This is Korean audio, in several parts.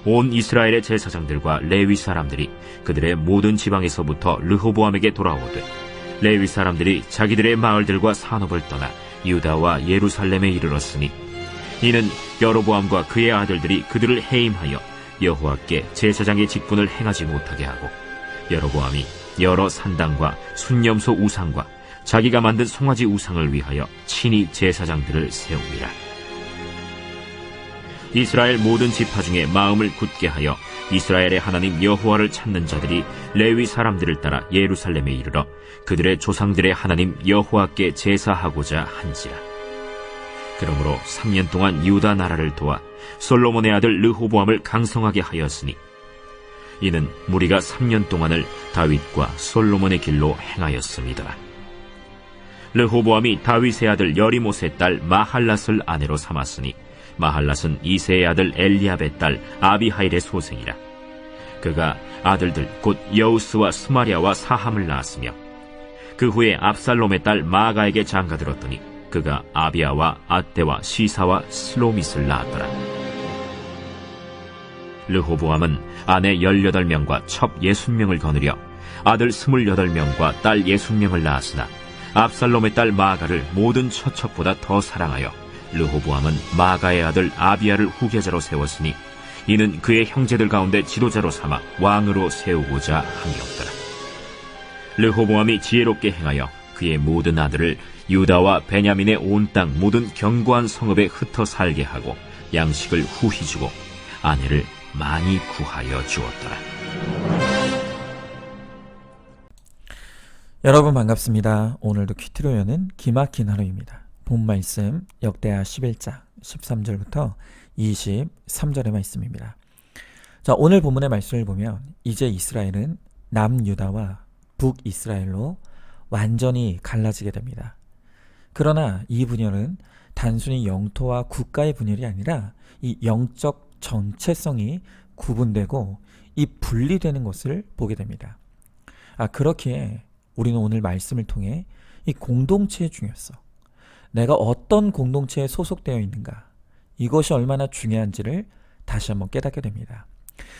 온 이스라엘의 제사장들과 레위 사람들이 그들의 모든 지방에서부터 르호보암에게 돌아오되 레위 사람들이 자기들의 마을들과 산업을 떠나 유다와 예루살렘에 이르렀으니 이는 여로보암과 그의 아들들이 그들을 해임하여 여호와께 제사장의 직분을 행하지 못하게 하고 여로보암이 여러 산당과 순념소 우상과 자기가 만든 송아지 우상을 위하여 친히 제사장들을 세웁니다. 이스라엘 모든 지파 중에 마음을 굳게 하여 이스라엘의 하나님 여호와를 찾는 자들이 레위 사람들을 따라 예루살렘에 이르러 그들의 조상들의 하나님 여호와께 제사하고자 한지라. 그러므로 3년 동안 유다 나라를 도와 솔로몬의 아들 르호보암을 강성하게 하였으니 이는 무리가 3년 동안을 다윗과 솔로몬의 길로 행하였습니다. 르호보암이 다윗의 아들 여리못의 딸 마할랏을 아내로 삼았으니 마할랏은 이새의 아들 엘리압의 딸 아비하일의 소생이라. 그가 아들들 곧 여우스와 스마랴와 사함을 낳았으며 그 후에 압살롬의 딸 마아가에게 장가들었더니 그가 아비아와 아떼와 시사와 슬로밋을 낳았더라. 르호보암은 아내 18명과 첩 60명을 거느려 아들 28명과 딸 60명을 낳았으나 압살롬의 딸 마아가를 모든 처첩보다 더 사랑하여 르호보암은 마아가의 아들 아비아를 후계자로 세웠으니 이는 그의 형제들 가운데 지도자로 삼아 왕으로 세우고자 함이었더라. 르호보암이 지혜롭게 행하여 그의 모든 아들을 유다와 베냐민의 온 땅 모든 견고한 성읍에 흩어 살게 하고 양식을 후히 주고 아내를 많이 구하여 주었더라. 여러분 반갑습니다. 오늘도 퀴트로 여는 기막힌 하루입니다. 본 말씀 역대하 11장 13절부터 23절의 말씀입니다. 자, 오늘 본문의 말씀을 보면 이제 이스라엘은 남유다와 북이스라엘로 완전히 갈라지게 됩니다. 그러나 이 분열은 단순히 영토와 국가의 분열이 아니라 이 영적 정체성이 구분되고 이 분리되는 것을 보게 됩니다. 그렇기에 우리는 오늘 말씀을 통해 이 공동체의 중요성, 내가 어떤 공동체에 소속되어 있는가, 이것이 얼마나 중요한지를 다시 한번 깨닫게 됩니다.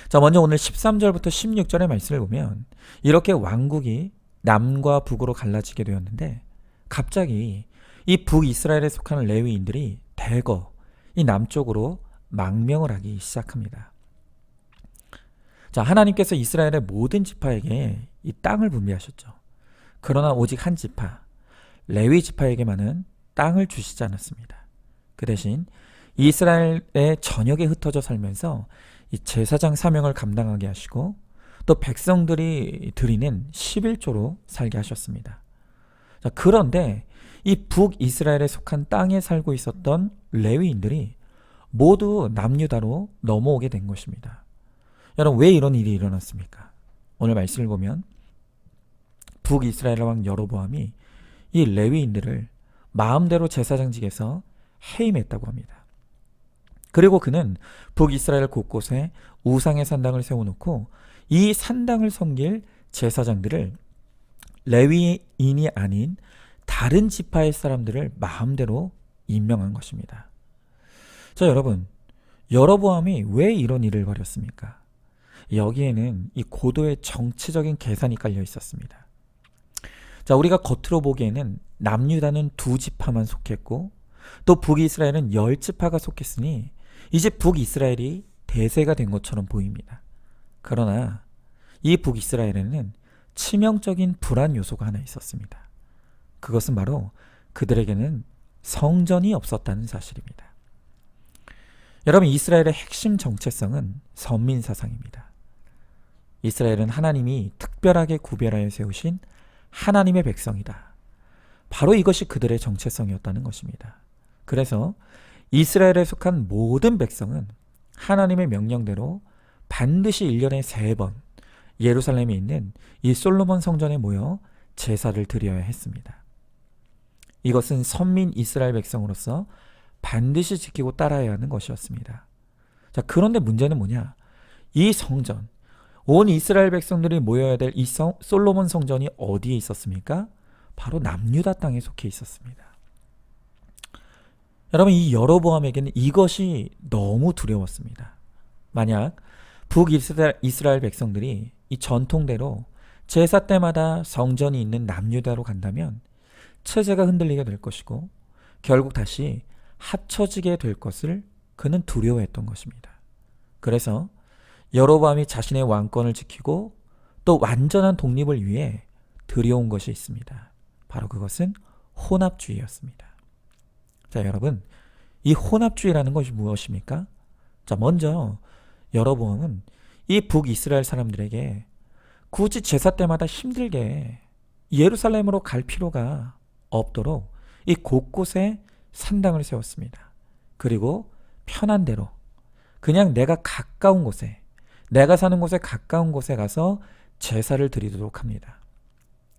자, 먼저 오늘 13절부터 16절의 말씀을 보면 이렇게 왕국이 남과 북으로 갈라지게 되었는데 갑자기 이 북이스라엘에 속하는 레위인들이 대거 이 남쪽으로 망명을 하기 시작합니다. 자, 하나님께서 이스라엘의 모든 지파에게 이 땅을 분배하셨죠. 그러나 오직 한 지파, 레위 지파에게만은 땅을 주시지 않았습니다. 그 대신 이스라엘의 전역에 흩어져 살면서 이 제사장 사명을 감당하게 하시고 또 백성들이 드리는 11조로 살게 하셨습니다. 자, 그런데 이 북이스라엘에 속한 땅에 살고 있었던 레위인들이 모두 남유다로 넘어오게 된 것입니다. 여러분, 왜 이런 일이 일어났습니까? 오늘 말씀을 보면 북이스라엘 왕 여로보암이 이 레위인들을 마음대로 제사장직에서 해임했다고 합니다. 그리고 그는 북이스라엘 곳곳에 우상의 산당을 세워놓고 이 산당을 섬길 제사장들을 레위인이 아닌 다른 지파의 사람들을 마음대로 임명한 것입니다. 자, 여러분, 여로보암이 왜 이런 일을 벌였습니까? 여기에는 이 고도의 정치적인 계산이 깔려 있었습니다. 자, 우리가 겉으로 보기에는 남유다는 2지파만 속했고 또 북이스라엘은 10지파가 속했으니 이제 북이스라엘이 대세가 된 것처럼 보입니다. 그러나 이 북이스라엘에는 치명적인 불안 요소가 하나 있었습니다. 그것은 바로 그들에게는 성전이 없었다는 사실입니다. 여러분, 이스라엘의 핵심 정체성은 선민사상입니다. 이스라엘은 하나님이 특별하게 구별하여 세우신 하나님의 백성이다. 바로 이것이 그들의 정체성이었다는 것입니다. 그래서 이스라엘에 속한 모든 백성은 하나님의 명령대로 반드시 1년에 3번 예루살렘에 있는 이 솔로몬 성전에 모여 제사를 드려야 했습니다. 이것은 선민 이스라엘 백성으로서 반드시 지키고 따라야 하는 것이었습니다. 자, 그런데 문제는 뭐냐? 이 성전, 온 이스라엘 백성들이 모여야 될 이 솔로몬 성전이 어디에 있었습니까? 바로 남유다 땅에 속해 있었습니다. 여러분, 이 여로보암에게는 이것이 너무 두려웠습니다. 만약 북이스라엘 백성들이 이 전통대로 제사 때마다 성전이 있는 남유다로 간다면 체제가 흔들리게 될 것이고 결국 다시 합쳐지게 될 것을 그는 두려워했던 것입니다. 그래서 여로보암이 자신의 왕권을 지키고 또 완전한 독립을 위해 들여온 것이 있습니다. 바로 그것은 혼합주의였습니다. 자, 여러분, 이 혼합주의라는 것이 무엇입니까? 자, 먼저 여로보암은 이 북이스라엘 사람들에게 굳이 제사 때마다 힘들게 예루살렘으로 갈 필요가 없도록 이 곳곳에 산당을 세웠습니다. 그리고 편한 대로 그냥 내가 가까운 곳에, 내가 사는 곳에 가까운 곳에 가서 제사를 드리도록 합니다.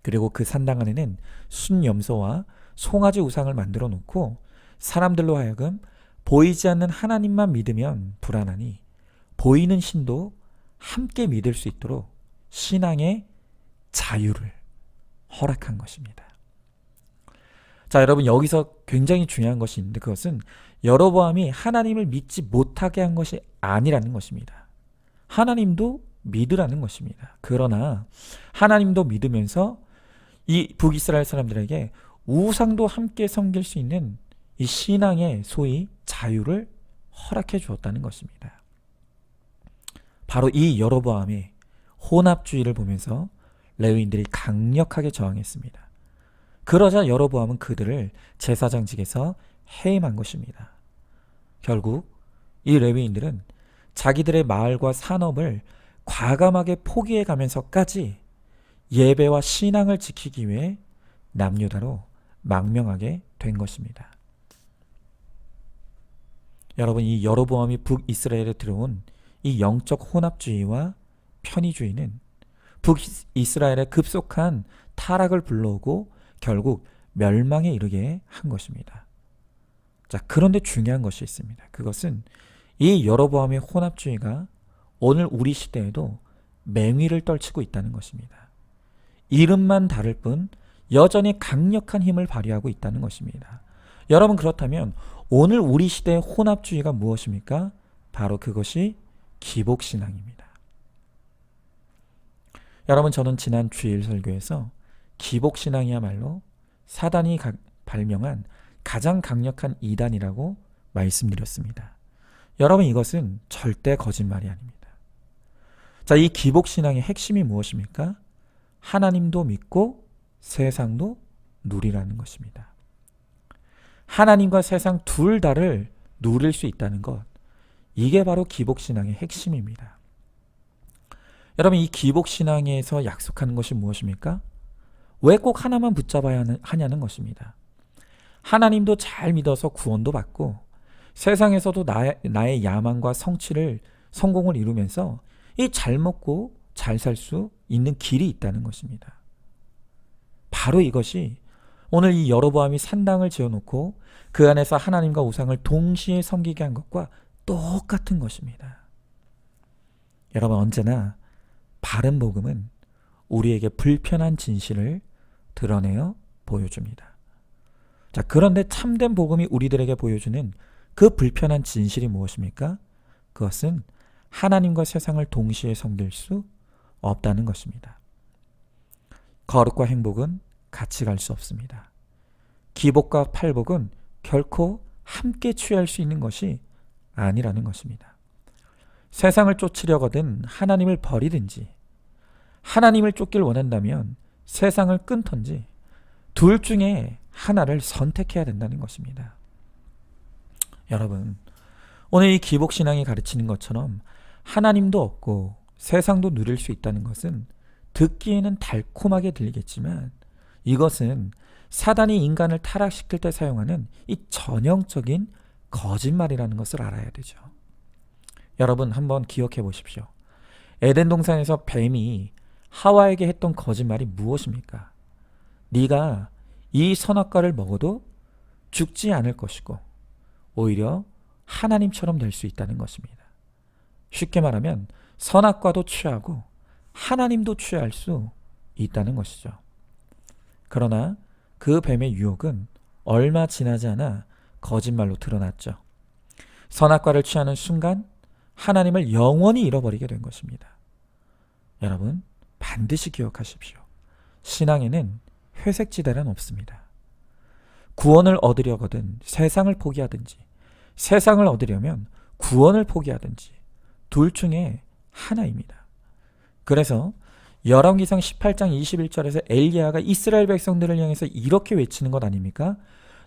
그리고 그 산당 안에는 순염소와 송아지 우상을 만들어 놓고 사람들로 하여금 보이지 않는 하나님만 믿으면 불안하니 보이는 신도 함께 믿을 수 있도록 신앙의 자유를 허락한 것입니다. 자, 여러분, 여기서 굉장히 중요한 것이 있는데 그것은 여로보암이 하나님을 믿지 못하게 한 것이 아니라는 것입니다. 하나님도 믿으라는 것입니다. 그러나 하나님도 믿으면서 이 북이스라엘 사람들에게 우상도 함께 섬길 수 있는 이 신앙의 소위 자유를 허락해 주었다는 것입니다. 바로 이 여로보암의 혼합주의를 보면서 레위인들이 강력하게 저항했습니다. 그러자 여로보암은 그들을 제사장직에서 해임한 것입니다. 결국 이 레위인들은 자기들의 마을과 산업을 과감하게 포기해 가면서까지 예배와 신앙을 지키기 위해 남유다로 망명하게 된 것입니다. 여러분, 이 여로보암이 북이스라엘에 들어온 이 영적 혼합주의와 편의주의는 북이스라엘의 급속한 타락을 불러오고 결국 멸망에 이르게 한 것입니다. 자, 그런데 중요한 것이 있습니다. 그것은 이 여로보암의 혼합주의가 오늘 우리 시대에도 맹위를 떨치고 있다는 것입니다. 이름만 다를 뿐 여전히 강력한 힘을 발휘하고 있다는 것입니다. 여러분, 그렇다면 오늘 우리 시대의 혼합주의가 무엇입니까? 바로 그것이 기복신앙입니다. 여러분, 저는 지난 주일 설교에서 기복신앙이야말로 사단이 발명한 가장 강력한 이단이라고 말씀드렸습니다. 여러분, 이것은 절대 거짓말이 아닙니다. 자, 이 기복신앙의 핵심이 무엇입니까? 하나님도 믿고 세상도 누리라는 것입니다. 하나님과 세상 둘 다를 누릴 수 있다는 것, 이게 바로 기복신앙의 핵심입니다. 여러분, 이 기복신앙에서 약속하는 것이 무엇입니까? 왜 꼭 하나만 붙잡아야 하냐는 것입니다. 하나님도 잘 믿어서 구원도 받고 세상에서도 나의 야망과 성공을 이루면서 이 잘 먹고 잘 살 수 있는 길이 있다는 것입니다. 바로 이것이 오늘 이 여로보암이 산당을 지어놓고 그 안에서 하나님과 우상을 동시에 섬기게 한 것과 똑같은 것입니다. 여러분, 언제나 바른 복음은 우리에게 불편한 진실을 드러내어 보여줍니다. 자, 그런데 참된 복음이 우리들에게 보여주는 그 불편한 진실이 무엇입니까? 그것은 하나님과 세상을 동시에 섬길 수 없다는 것입니다. 거룩과 행복은 같이 갈 수 없습니다. 기복과 팔복은 결코 함께 취할 수 있는 것이 아니라는 것입니다. 세상을 쫓으려거든 하나님을 버리든지 하나님을 쫓길 원한다면 세상을 끊던지 둘 중에 하나를 선택해야 된다는 것입니다. 여러분, 오늘 이 기복신앙이 가르치는 것처럼 하나님도 없고 세상도 누릴 수 있다는 것은 듣기에는 달콤하게 들리겠지만 이것은 사단이 인간을 타락시킬 때 사용하는 이 전형적인 거짓말이라는 것을 알아야 되죠. 여러분, 한번 기억해 보십시오. 에덴 동산에서 뱀이 하와에게 했던 거짓말이 무엇입니까? 네가 이 선악과를 먹어도 죽지 않을 것이고 오히려 하나님처럼 될 수 있다는 것입니다. 쉽게 말하면 선악과도 취하고 하나님도 취할 수 있다는 것이죠. 그러나 그 뱀의 유혹은 얼마 지나지 않아 거짓말로 드러났죠. 선악과를 취하는 순간 하나님을 영원히 잃어버리게 된 것입니다. 여러분, 반드시 기억하십시오. 신앙에는 회색지대란 없습니다. 구원을 얻으려거든 세상을 포기하든지, 세상을 얻으려면 구원을 포기하든지, 둘 중에 하나입니다. 그래서 열왕기상 18장 21절에서 엘리야가 이스라엘 백성들을 향해서 이렇게 외치는 것 아닙니까?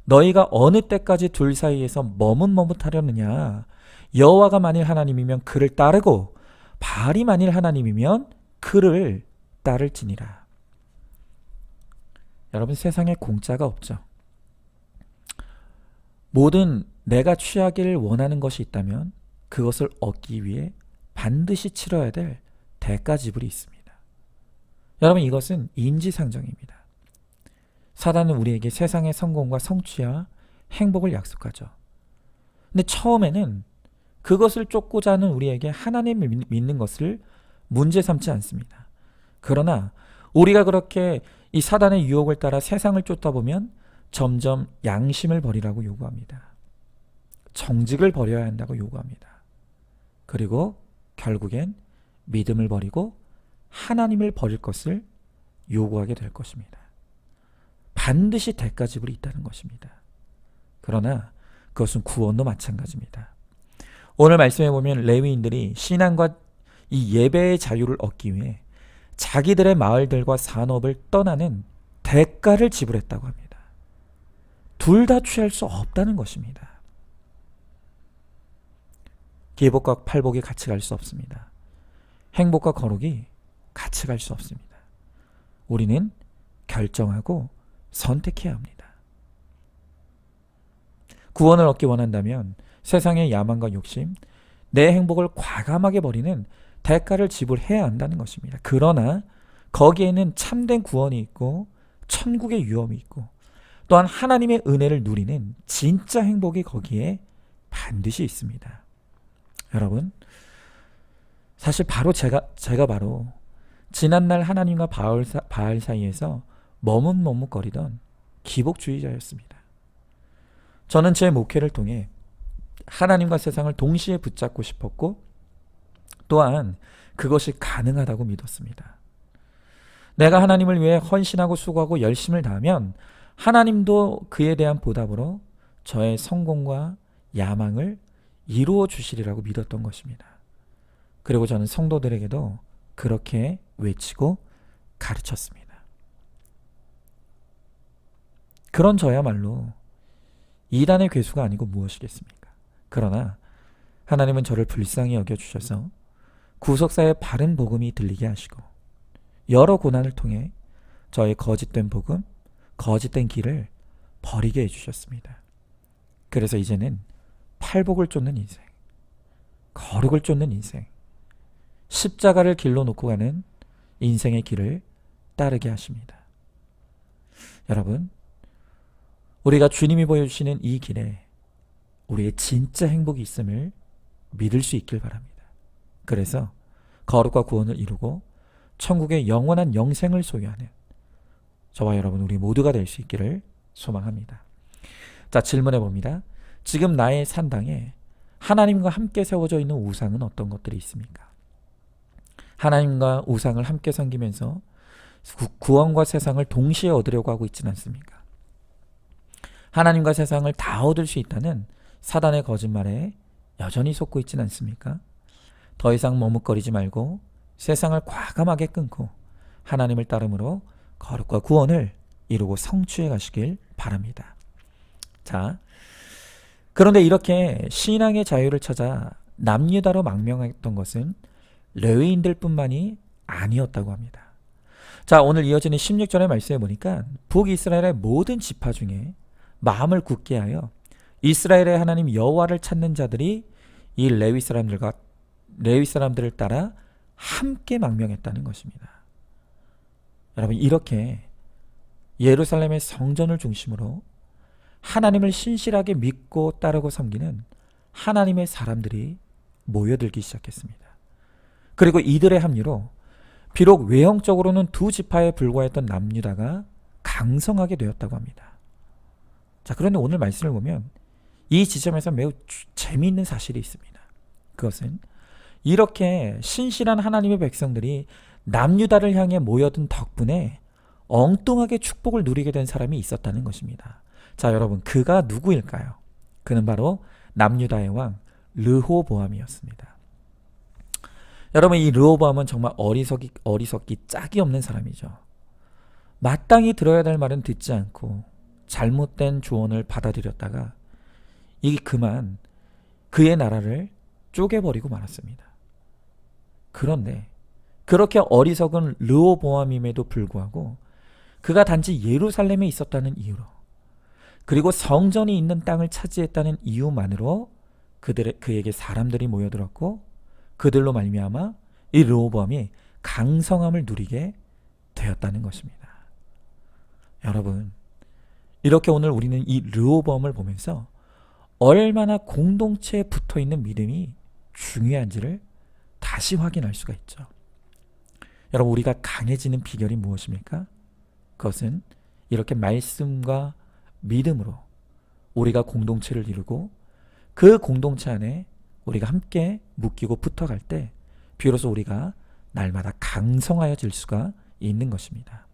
너희가 어느 때까지 둘 사이에서 머뭇머뭇하려느냐? 여호와가 만일 하나님이면 그를 따르고 바알이 만일 하나님이면 그를 따를지니라. 여러분, 세상에 공짜가 없죠. 모든 내가 취하기를 원하는 것이 있다면 그것을 얻기 위해 반드시 치러야 될 대가 지불이 있습니다. 여러분, 이것은 인지상정입니다. 사단은 우리에게 세상의 성공과 성취와 행복을 약속하죠. 근데 처음에는 그것을 쫓고자 하는 우리에게 하나님을 믿는 것을 문제 삼지 않습니다. 그러나 우리가 그렇게 이 사단의 유혹을 따라 세상을 쫓다 보면 점점 양심을 버리라고 요구합니다. 정직을 버려야 한다고 요구합니다. 그리고 결국엔 믿음을 버리고 하나님을 버릴 것을 요구하게 될 것입니다. 반드시 대가 지불이 있다는 것입니다. 그러나 그것은 구원도 마찬가지입니다. 오늘 말씀해 보면 레위인들이 신앙과 이 예배의 자유를 얻기 위해 자기들의 마을들과 산업을 떠나는 대가를 지불했다고 합니다. 둘 다 취할 수 없다는 것입니다. 기복과 팔복이 같이 갈 수 없습니다. 행복과 거룩이 같이 갈 수 없습니다. 우리는 결정하고 선택해야 합니다. 구원을 얻기 원한다면 세상의 야망과 욕심, 내 행복을 과감하게 버리는 대가를 지불해야 한다는 것입니다. 그러나 거기에는 참된 구원이 있고 천국의 유업이 있고 또한 하나님의 은혜를 누리는 진짜 행복이 거기에 반드시 있습니다. 여러분, 사실 바로 제가 바로 지난날 하나님과 바알 사이에서 머뭇머뭇거리던 기복주의자였습니다. 저는 제 목회를 통해 하나님과 세상을 동시에 붙잡고 싶었고 또한 그것이 가능하다고 믿었습니다. 내가 하나님을 위해 헌신하고 수고하고 열심을 다하면 하나님도 그에 대한 보답으로 저의 성공과 야망을 이루어 주시리라고 믿었던 것입니다. 그리고 저는 성도들에게도 그렇게 외치고 가르쳤습니다. 그런 저야말로 이단의 괴수가 아니고 무엇이겠습니까? 그러나 하나님은 저를 불쌍히 여겨주셔서 구속사의 바른 복음이 들리게 하시고 여러 고난을 통해 저의 거짓된 복음, 거짓된 길을 버리게 해주셨습니다. 그래서 이제는 팔복을 쫓는 인생, 거룩을 쫓는 인생, 십자가를 길로 놓고 가는 인생의 길을 따르게 하십니다. 여러분, 우리가 주님이 보여주시는 이 길에 우리의 진짜 행복이 있음을 믿을 수 있길 바랍니다. 그래서 거룩과 구원을 이루고 천국의 영원한 영생을 소유하는 저와 여러분 우리 모두가 될 수 있기를 소망합니다. 자, 질문해 봅니다. 지금 나의 산당에 하나님과 함께 세워져 있는 우상은 어떤 것들이 있습니까? 하나님과 우상을 함께 섬기면서 구원과 세상을 동시에 얻으려고 하고 있지는 않습니까? 하나님과 세상을 다 얻을 수 있다는 사단의 거짓말에 여전히 속고 있지는 않습니까? 더 이상 머뭇거리지 말고 세상을 과감하게 끊고 하나님을 따름으로 거룩과 구원을 이루고 성취해 가시길 바랍니다. 자, 그런데 이렇게 신앙의 자유를 찾아 남유다로 망명했던 것은 레위인들 뿐만이 아니었다고 합니다. 자, 오늘 이어지는 16절의 말씀에 보니까 북이스라엘의 모든 지파 중에 마음을 굳게 하여 이스라엘의 하나님 여호와를 찾는 자들이 이 레위 사람들을 따라 함께 망명했다는 것입니다. 여러분, 이렇게 예루살렘의 성전을 중심으로 하나님을 신실하게 믿고 따르고 섬기는 하나님의 사람들이 모여들기 시작했습니다. 그리고 이들의 합류로 비록 외형적으로는 두 지파에 불과했던 남유다가 강성하게 되었다고 합니다. 자, 그런데 오늘 말씀을 보면 이 지점에서 매우 재미있는 사실이 있습니다. 그것은 이렇게 신실한 하나님의 백성들이 남유다를 향해 모여든 덕분에 엉뚱하게 축복을 누리게 된 사람이 있었다는 것입니다. 자, 여러분, 그가 누구일까요? 그는 바로 남유다의 왕 르호보암이었습니다. 여러분, 이 르호보암은 정말 어리석기 짝이 없는 사람이죠. 마땅히 들어야 될 말은 듣지 않고 잘못된 조언을 받아들였다가 그만 그의 나라를 쪼개버리고 말았습니다. 그런데 그렇게 어리석은 르호보암임에도 불구하고 그가 단지 예루살렘에 있었다는 이유로, 그리고 성전이 있는 땅을 차지했다는 이유만으로 그에게 사람들이 모여들었고, 그들로 말미암아 이 르호보암이 강성함을 누리게 되었다는 것입니다. 여러분, 이렇게 오늘 우리는 이 르호보암을 보면서 얼마나 공동체에 붙어있는 믿음이 중요한지를 다시 확인할 수가 있죠. 여러분, 우리가 강해지는 비결이 무엇입니까? 그것은 이렇게 말씀과 믿음으로 우리가 공동체를 이루고 그 공동체 안에 우리가 함께 묶이고 붙어갈 때 비로소 우리가 날마다 강성하여질 수가 있는 것입니다.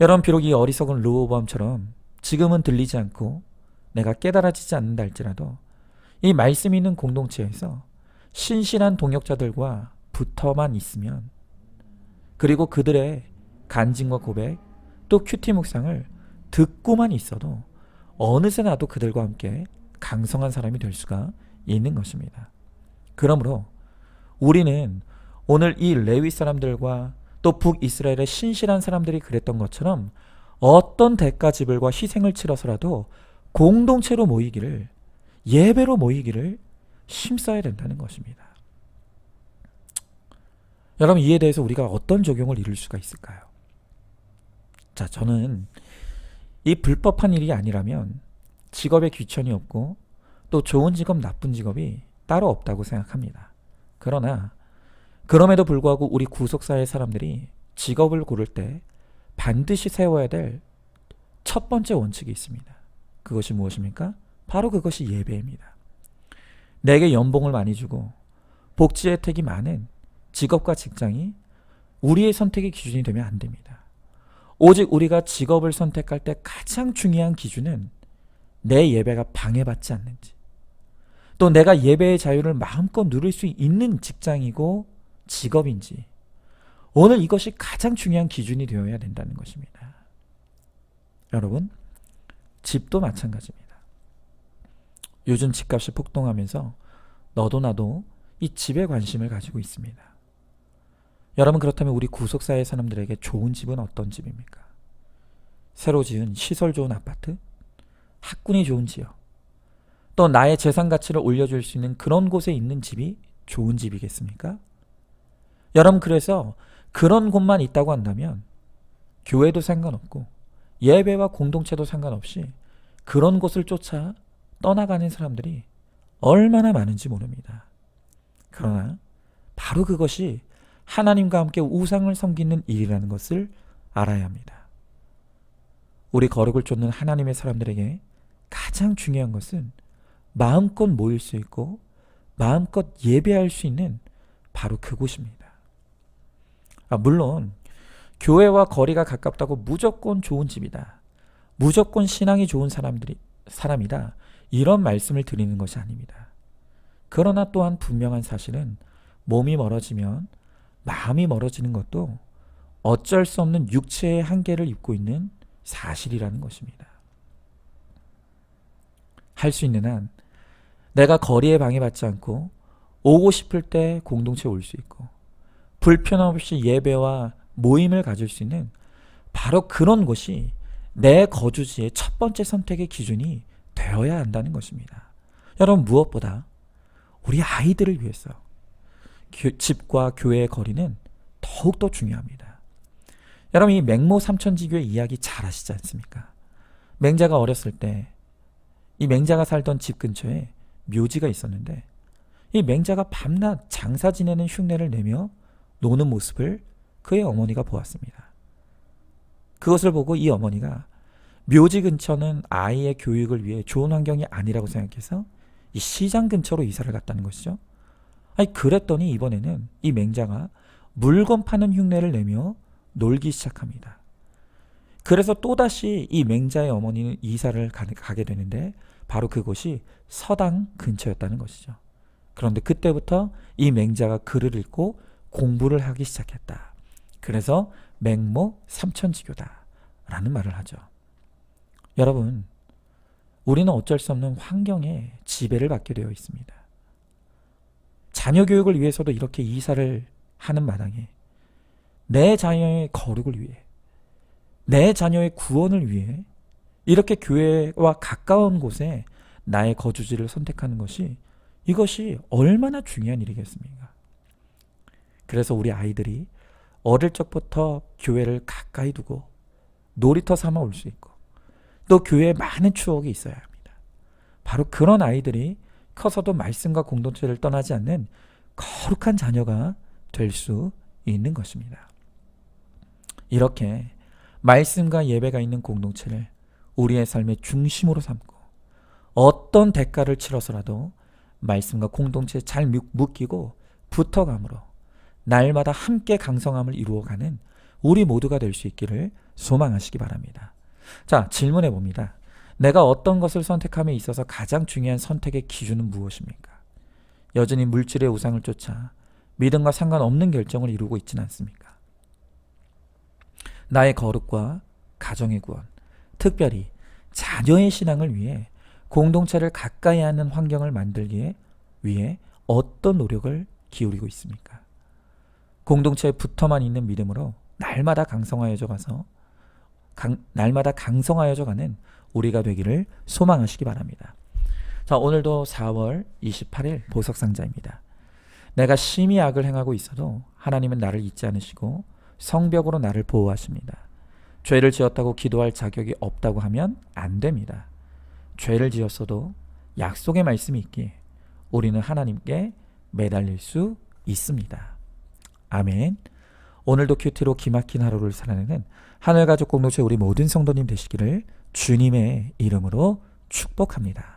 여러분, 비록 이 어리석은 르호보암처럼 지금은 들리지 않고 내가 깨달아지지 않는다 할지라도 이 말씀이 있는 공동체에서 신실한 동역자들과 붙어만 있으면, 그리고 그들의 간증과 고백 또 큐티 묵상을 듣고만 있어도 어느새 나도 그들과 함께 강성한 사람이 될 수가 있는 것입니다. 그러므로 우리는 오늘 이 레위 사람들과 또 북이스라엘의 신실한 사람들이 그랬던 것처럼 어떤 대가 지불과 희생을 치러서라도 공동체로 모이기를, 예배로 모이기를 힘써야 된다는 것입니다. 여러분, 이에 대해서 우리가 어떤 적용을 이룰 수가 있을까요? 자, 저는 이 불법한 일이 아니라면 직업에 귀천이 없고 또 좋은 직업, 나쁜 직업이 따로 없다고 생각합니다. 그러나 그럼에도 불구하고 우리 구속사의 사람들이 직업을 고를 때 반드시 세워야 될 첫 번째 원칙이 있습니다. 그것이 무엇입니까? 바로 그것이 예배입니다. 내게 연봉을 많이 주고 복지 혜택이 많은 직업과 직장이 우리의 선택의 기준이 되면 안 됩니다. 오직 우리가 직업을 선택할 때 가장 중요한 기준은 내 예배가 방해받지 않는지, 또 내가 예배의 자유를 마음껏 누릴 수 있는 직장이고 직업인지, 오늘 이것이 가장 중요한 기준이 되어야 된다는 것입니다. 여러분, 집도 마찬가지입니다. 요즘 집값이 폭등하면서 너도 나도 이 집에 관심을 가지고 있습니다. 여러분, 그렇다면 우리 구속사의 사람들에게 좋은 집은 어떤 집입니까? 새로 지은 시설 좋은 아파트? 학군이 좋은 지역? 또 나의 재산 가치를 올려줄 수 있는 그런 곳에 있는 집이 좋은 집이겠습니까? 여러분, 그래서 그런 곳만 있다고 한다면 교회도 상관없고 예배와 공동체도 상관없이 그런 곳을 쫓아 떠나가는 사람들이 얼마나 많은지 모릅니다. 그러나 바로 그것이 하나님과 함께 우상을 섬기는 일이라는 것을 알아야 합니다. 우리 거룩을 쫓는 하나님의 사람들에게 가장 중요한 것은 마음껏 모일 수 있고 마음껏 예배할 수 있는 바로 그곳입니다. 물론 교회와 거리가 가깝다고 무조건 좋은 집이다, 무조건 신앙이 좋은 사람이다, 이런 말씀을 드리는 것이 아닙니다. 그러나 또한 분명한 사실은 몸이 멀어지면 마음이 멀어지는 것도 어쩔 수 없는 육체의 한계를 입고 있는 사실이라는 것입니다. 할 수 있는 한 내가 거리에 방해받지 않고 오고 싶을 때 공동체에 올 수 있고 불편함 없이 예배와 모임을 가질 수 있는 바로 그런 곳이 내 거주지의 첫 번째 선택의 기준이 되어야 한다는 것입니다. 여러분, 무엇보다 우리 아이들을 위해서 집과 교회의 거리는 더욱더 중요합니다. 여러분, 이 맹모 삼천지교의 이야기 잘 아시지 않습니까? 맹자가 어렸을 때 이 맹자가 살던 집 근처에 묘지가 있었는데 이 맹자가 밤낮 장사 지내는 흉내를 내며 노는 모습을 그의 어머니가 보았습니다. 그것을 보고 이 어머니가 묘지 근처는 아이의 교육을 위해 좋은 환경이 아니라고 생각해서 이 시장 근처로 이사를 갔다는 것이죠. 아니 그랬더니 이번에는 이 맹자가 물건 파는 흉내를 내며 놀기 시작합니다. 그래서 또다시 이 맹자의 어머니는 이사를 가게 되는데 바로 그곳이 서당 근처였다는 것이죠. 그런데 그때부터 이 맹자가 글을 읽고 공부를 하기 시작했다. 그래서 맹모 삼천지교다 라는 말을 하죠. 여러분, 우리는 어쩔 수 없는 환경에 지배를 받게 되어 있습니다. 자녀 교육을 위해서도 이렇게 이사를 하는 마당에 내 자녀의 거룩을 위해, 내 자녀의 구원을 위해 이렇게 교회와 가까운 곳에 나의 거주지를 선택하는 것이, 이것이 얼마나 중요한 일이겠습니까? 그래서 우리 아이들이 어릴 적부터 교회를 가까이 두고 놀이터 삼아 올 수 있고 또 교회에 많은 추억이 있어야 합니다. 바로 그런 아이들이 커서도 말씀과 공동체를 떠나지 않는 거룩한 자녀가 될 수 있는 것입니다. 이렇게 말씀과 예배가 있는 공동체를 우리의 삶의 중심으로 삼고 어떤 대가를 치러서라도 말씀과 공동체에 잘 묶이고 붙어감으로 날마다 함께 강성함을 이루어가는 우리 모두가 될 수 있기를 소망하시기 바랍니다. 자, 질문해 봅니다. 내가 어떤 것을 선택함에 있어서 가장 중요한 선택의 기준은 무엇입니까? 여전히 물질의 우상을 쫓아 믿음과 상관없는 결정을 이루고 있지는 않습니까? 나의 거룩과 가정의 구원, 특별히 자녀의 신앙을 위해 공동체를 가까이 하는 환경을 만들기 위해 어떤 노력을 기울이고 있습니까? 공동체에 붙어만 있는 믿음으로 날마다 강성하여져 가는 우리가 되기를 소망하시기 바랍니다. 자, 오늘도 4월 28일 보석상자입니다. 내가 심히 악을 행하고 있어도 하나님은 나를 잊지 않으시고 성벽으로 나를 보호하십니다. 죄를 지었다고 기도할 자격이 없다고 하면 안 됩니다. 죄를 지었어도 약속의 말씀이 있기에 우리는 하나님께 매달릴 수 있습니다. 아멘. 오늘도 큐티로 기막힌 하루를 살아내는 하늘가족 공동체 우리 모든 성도님 되시기를 주님의 이름으로 축복합니다.